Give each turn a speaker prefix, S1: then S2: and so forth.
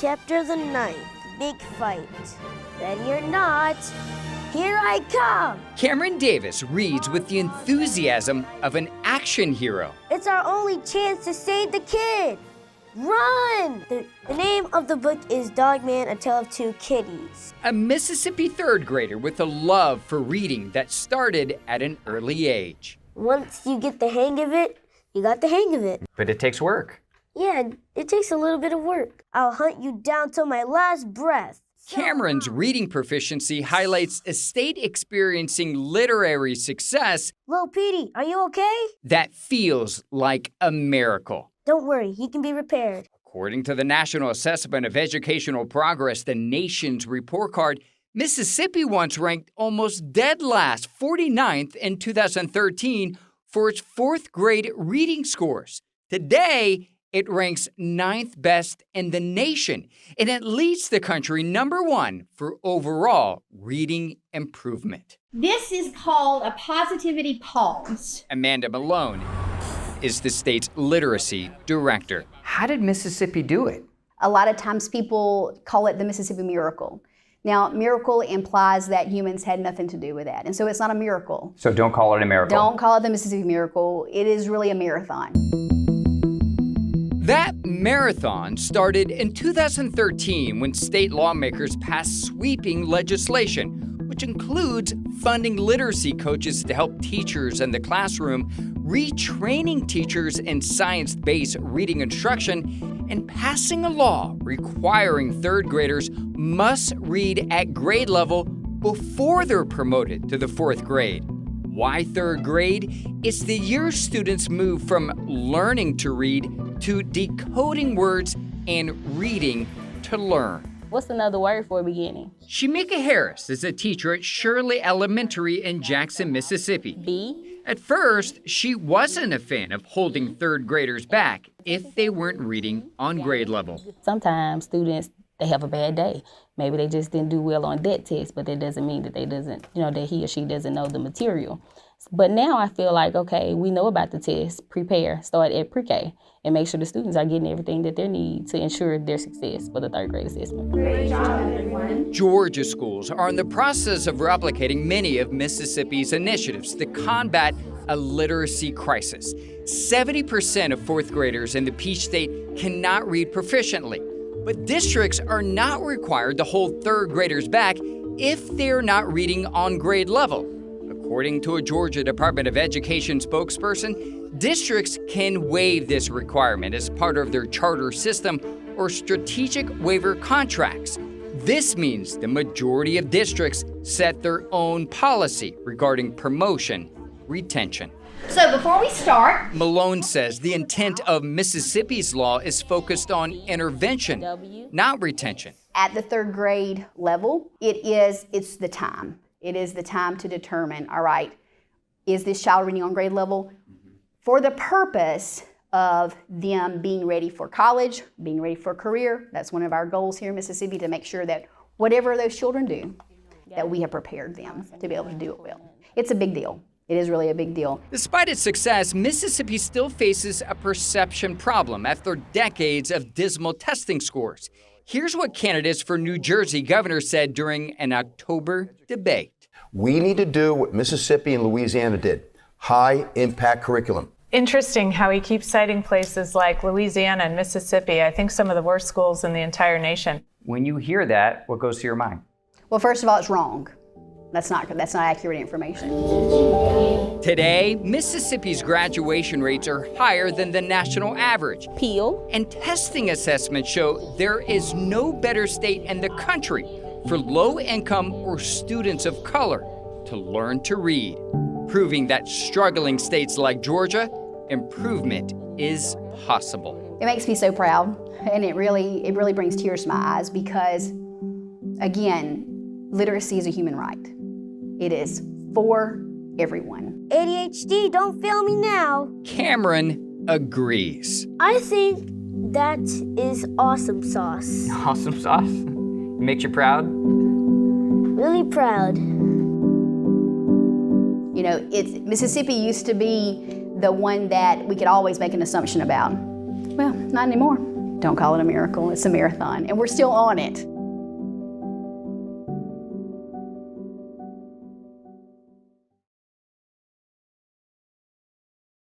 S1: Chapter the 9th, Big Fight. Ready or not, here I come!
S2: Cameron Davis reads with the enthusiasm of an action hero.
S1: It's our only chance to save the kid! Run! The name of the book is Dog Man, A Tale of Two Kitties.
S2: A Mississippi third grader with a love for reading that started at an early age.
S1: Once you get the hang of it, you got the hang of it.
S2: But it takes work.
S1: Yeah, it takes a little bit of work. I'll hunt you down till my last breath.
S2: Cameron's reading proficiency highlights a state experiencing literary success
S1: Lil Petey, are you okay?
S2: that feels like a miracle.
S1: Don't worry, he can be repaired.
S2: According to the National Assessment of Educational Progress, the nation's report card, Mississippi once ranked almost dead last, 49th in 2013, for its fourth grade reading scores. Today, it ranks 9th best in the nation, and it leads the country #1 for overall reading improvement.
S3: This is called a positivity pause.
S2: Amanda Malone is the state's literacy director. How did Mississippi do it?
S4: A lot of times people call it the Mississippi Miracle. Now, miracle implies that humans had nothing to do with that, and so it's not a miracle.
S2: So don't call it a miracle.
S4: Don't call it the Mississippi Miracle. It is really a marathon.
S2: That marathon started in 2013 when state lawmakers passed sweeping legislation, which includes funding literacy coaches to help teachers in the classroom, retraining teachers in science-based reading instruction, and passing a law requiring third graders must read at grade level before they're promoted to the fourth grade. Why third grade? It's the year students move from learning to read to decoding words and reading to learn.
S5: What's another word for beginning?
S2: Shemika Harris is a teacher at Shirley Elementary in Jackson, Mississippi.
S5: B.
S2: At first, she wasn't a fan of holding third graders back if they weren't reading on grade level.
S5: Sometimes students, they have a bad day. Maybe they just didn't do well on that test, but that doesn't mean that that he or she doesn't know the material. But now I feel like, okay, we know about the test, prepare, start at pre-K, and make sure the students are getting everything that they need to ensure their success for the third grade assessment.
S3: Great job, everyone.
S2: Georgia schools are in the process of replicating many of Mississippi's initiatives to combat a literacy crisis. 70% of fourth graders in the Peach State cannot read proficiently, but districts are not required to hold third graders back if they're not reading on grade level. According to a Georgia Department of Education spokesperson, districts can waive this requirement as part of their charter system or strategic waiver contracts. This means the majority of districts set their own policy regarding promotion retention.
S3: So before we start,
S2: Malone says the intent of Mississippi's law is focused on intervention, not retention.
S4: At the third grade level, it's the time. It is the time to determine, all right, is this child reading on grade level for the purpose of them being ready for college, being ready for a career. That's one of our goals here in Mississippi, to make sure that whatever those children do, that we have prepared them to be able to do it well. It's a big deal. It is really a big deal.
S2: Despite its success, Mississippi still faces a perception problem after decades of dismal testing scores. Here's what candidates for New Jersey governor said during an October debate.
S6: We need to do what Mississippi and Louisiana did, high-impact curriculum.
S7: Interesting how he keeps citing places like Louisiana and Mississippi, I think some of the worst schools in the entire nation.
S2: When you hear that, what goes to your mind?
S4: Well, first of all, it's wrong. That's not accurate information.
S2: Today, Mississippi's graduation rates are higher than the national average.
S5: Peel.
S2: And testing assessments show there is no better state in the country for low-income or students of color to learn to read, proving that struggling states like Georgia, improvement is possible.
S4: It makes me so proud, and it really brings tears to my eyes because, again, literacy is a human right. It is for everyone.
S1: ADHD, don't fail me now.
S2: Cameron agrees.
S1: I think that is awesome sauce.
S2: Awesome sauce? It makes you proud?
S1: Really proud.
S4: You know, Mississippi used to be the one that we could always make an assumption about. Well, not anymore. Don't call it a miracle. It's a marathon, and we're still on it.